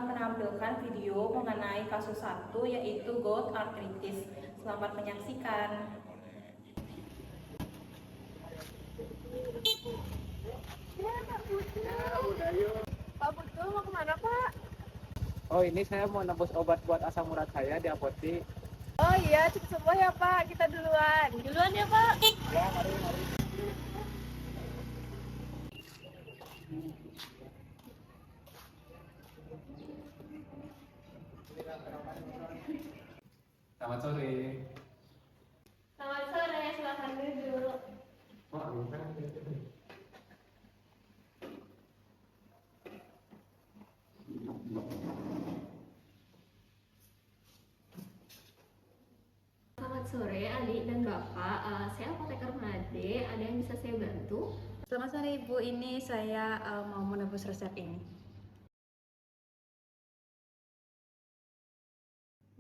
akan menampilkan video mengenai kasus 1 yaitu gout arthritis. Selamat menyaksikan. Pak Betul mau kemana Pak? Oh, ini saya mau nebus obat buat asam urat saya di apotik. Oh iya, cepat sembuh ya Pak, kita duluan. Duluan ya Pak. Ya, mari. Selamat sore. Selamat sore, silakan duduk. Oh, bukan. Selamat sore adik dan bapak, saya apoteker Made, ada yang bisa saya bantu? Selamat sore Ibu, ini saya mau menebus resep ini.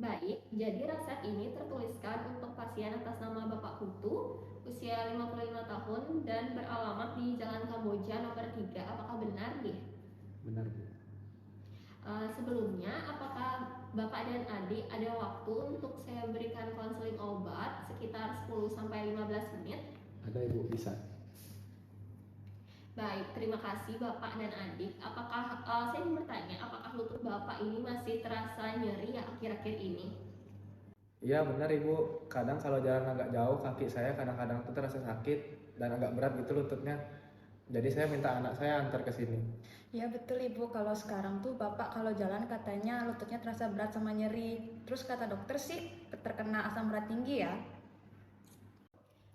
Baik, jadi resep ini tertuliskan untuk pasien atas nama Bapak Putu, usia 55 tahun dan beralamat di Jalan Kamboja nomor 3. Apakah benar, Dih? Benar, Bu. Sebelumnya, apakah Bapak dan adik ada waktu untuk saya berikan konseling obat sekitar 10-15 menit? Ada, Ibu, bisa. Baik, terima kasih Bapak dan adik. Apakah saya ingin bertanya, apakah lutut Bapak ini masih terasa nyeri ya akhir-akhir ini? Iya, benar, Ibu. Kadang kalau jalan agak jauh, kaki saya kadang-kadang tuh terasa sakit dan agak berat gitu lututnya. Jadi saya minta anak saya antar ke sini. Ya betul Ibu, kalau sekarang tuh Bapak kalau jalan katanya lututnya terasa berat sama nyeri. Terus kata dokter sih terkena asam urat tinggi ya.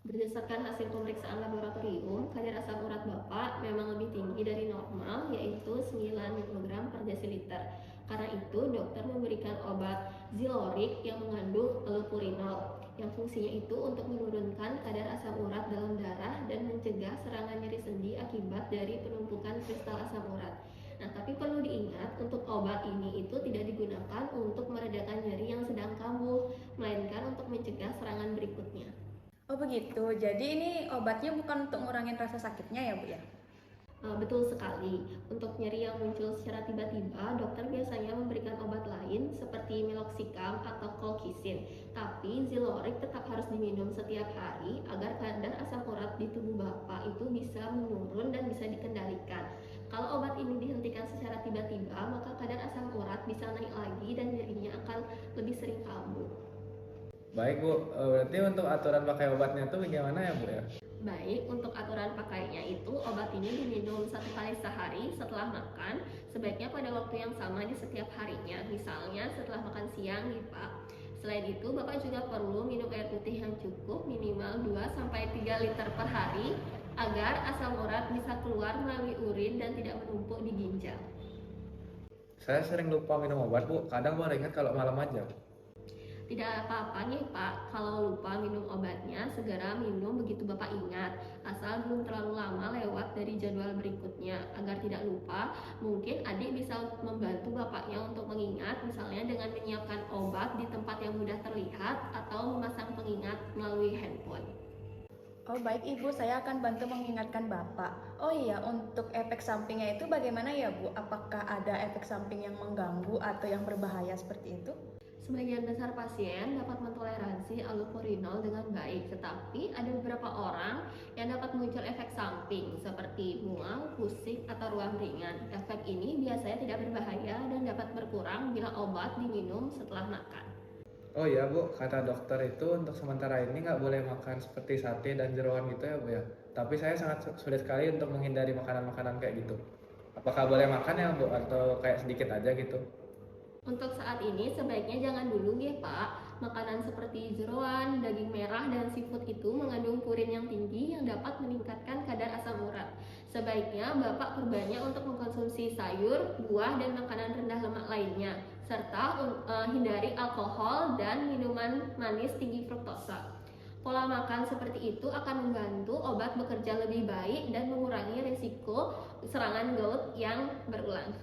Berdasarkan hasil pemeriksaan laboratorium, kadar asam urat Bapak memang lebih tinggi dari normal, yaitu 9 mikrogram per desiliter. Karena itu, dokter memberikan obat Ziloric yang mengandung allopurinol, yang fungsinya itu untuk menurunkan kadar asam urat dalam darah dan mencegah serangan nyeri sendi akibat dari penumpukan kristal asam urat. Nah, tapi perlu diingat, untuk obat ini itu tidak digunakan untuk meredakan nyeri yang sedang kambuh, melainkan untuk mencegah serangan berikutnya. Oh begitu, jadi ini obatnya bukan untuk ngurangin rasa sakitnya ya Bu ya? Betul sekali. Untuk nyeri yang muncul secara tiba-tiba, dokter biasanya memberikan obat lain seperti meloxicam atau colchicine. Tapi Ziloric tetap harus diminum setiap hari agar kadar asam urat di tubuh Bapak itu bisa menurun dan bisa dikendalikan. Kalau obat ini dihentikan secara tiba-tiba, maka kadar asam urat bisa naik lagi dan nyerinya akan lebih sering kambuh. Baik, Bu. Berarti untuk aturan pakai obatnya tuh bagaimana ya, Bu ya? Baik, untuk aturan pakainya itu obat ini diminum 1 kali sehari setelah makan, sebaiknya pada waktu yang sama di setiap harinya, misalnya setelah makan siang nih Pak. Selain itu, Bapak juga perlu minum air putih yang cukup, minimal 2-3 liter per hari, agar asam urat bisa keluar melalui urin dan tidak menumpuk di ginjal. Saya sering lupa minum obat, Bu. Kadang baru ingat kalau malam aja. Tidak apa-apa nih Pak, kalau lupa minum obatnya, segera minum begitu Bapak ingat, asal belum terlalu lama lewat dari jadwal berikutnya. Agar tidak lupa, mungkin adik bisa membantu Bapaknya untuk mengingat, misalnya dengan menyiapkan obat di tempat yang mudah terlihat atau memasang pengingat melalui handphone. Oh baik Ibu, saya akan bantu mengingatkan Bapak. Oh iya, untuk efek sampingnya itu bagaimana ya Bu? Apakah ada efek samping yang mengganggu atau yang berbahaya seperti itu? Sebagian besar pasien dapat mentoleransi allopurinol dengan baik, tetapi ada beberapa orang yang dapat muncul efek samping seperti mual, pusing, atau ruam ringan. Efek ini biasanya tidak berbahaya dan dapat berkurang bila obat diminum setelah makan. Oh iya, Bu. Kata dokter itu untuk sementara ini nggak boleh makan seperti sate dan jeroan gitu ya, Bu ya. Tapi saya sangat sulit sekali untuk menghindari makanan-makanan kayak gitu. Apakah boleh makan ya, Bu? Atau kayak sedikit aja gitu? Untuk saat ini sebaiknya jangan dulu ya Pak. Makanan seperti jeroan, daging merah, dan seafood itu mengandung purin yang tinggi yang dapat meningkatkan kadar asam urat. Sebaiknya Bapak perbanyak untuk mengkonsumsi sayur, buah, dan makanan rendah lemak lainnya, serta hindari alkohol dan minuman manis tinggi fruktosa. Pola makan seperti itu akan membantu obat bekerja lebih baik dan mengurangi risiko serangan gout yang berulang.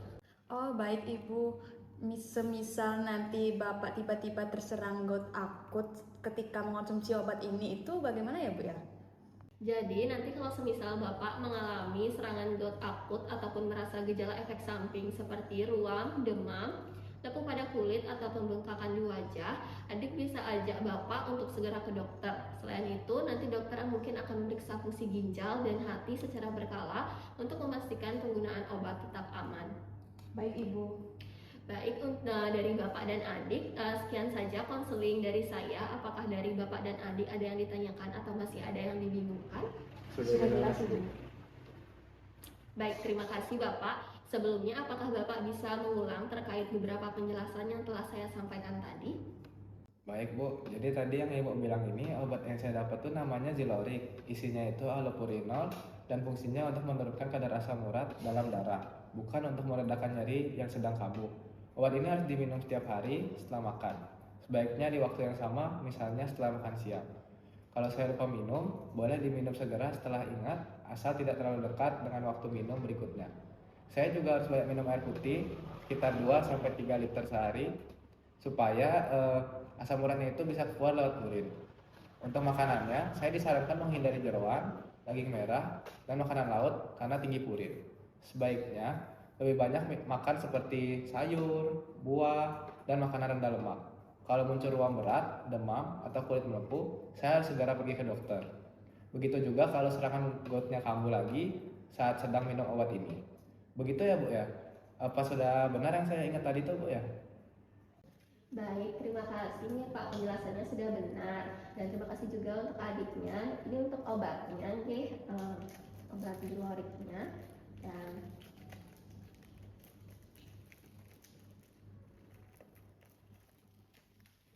Oh baik Ibu, semisal nanti Bapak tiba-tiba terserang gout akut ketika mengonsumsi obat ini itu bagaimana ya Bu ya? Jadi nanti kalau semisal Bapak mengalami serangan gout akut ataupun merasa gejala efek samping seperti ruam, demam, tepung pada kulit atau pembengkakan di wajah, adik bisa ajak Bapak untuk segera ke dokter. Selain itu, nanti dokter mungkin akan memeriksa fungsi ginjal dan hati secara berkala untuk memastikan penggunaan obat tetap aman. Baik Ibu. Baik, dari Bapak dan adik, sekian saja konseling dari saya. Apakah dari Bapak dan adik ada yang ditanyakan atau masih ada yang dibingungkan? Sudah jelas, Bu. Baik, terima kasih Bapak. Sebelumnya, apakah Bapak bisa mengulang terkait beberapa penjelasan yang telah saya sampaikan tadi? Baik Bu, jadi tadi yang Ibu bilang ini obat yang saya dapat tuh namanya Zilorik. Isinya itu allopurinol dan fungsinya untuk menurunkan kadar asam urat dalam darah, bukan untuk meredakan nyeri yang sedang kambuh. Obat ini harus diminum setiap hari setelah makan. Sebaiknya di waktu yang sama, misalnya setelah makan siang. Kalau saya lupa minum, boleh diminum segera setelah ingat, asal tidak terlalu dekat dengan waktu minum berikutnya. Saya juga harus banyak minum air putih, sekitar 2-3 liter sehari, supaya asam uratnya itu bisa keluar lewat urin. Untuk makanannya, saya disarankan menghindari jeroan, daging merah, dan makanan laut karena tinggi purin. Sebaiknya lebih banyak makan seperti sayur, buah, dan makanan rendah lemak. Kalau muncul ruam berat, demam, atau kulit melepuh, saya harus segera pergi ke dokter. Begitu juga kalau serangan goutnya kambuh lagi saat sedang minum obat ini. Begitu ya Bu ya? Apa sudah benar yang saya ingat tadi tuh Bu ya? Baik, terima kasih nih Pak, penjelasannya sudah benar. Dan terima kasih juga untuk adiknya. Ini untuk obatnya nih, obat Ziloriknya. Dan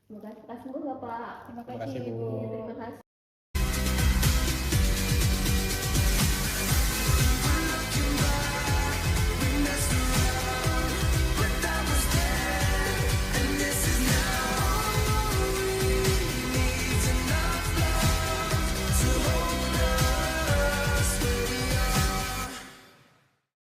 semoga cepat sembuh Bapak. Terima Terima kasih, kasih Bu. Ibu. Terima kasih.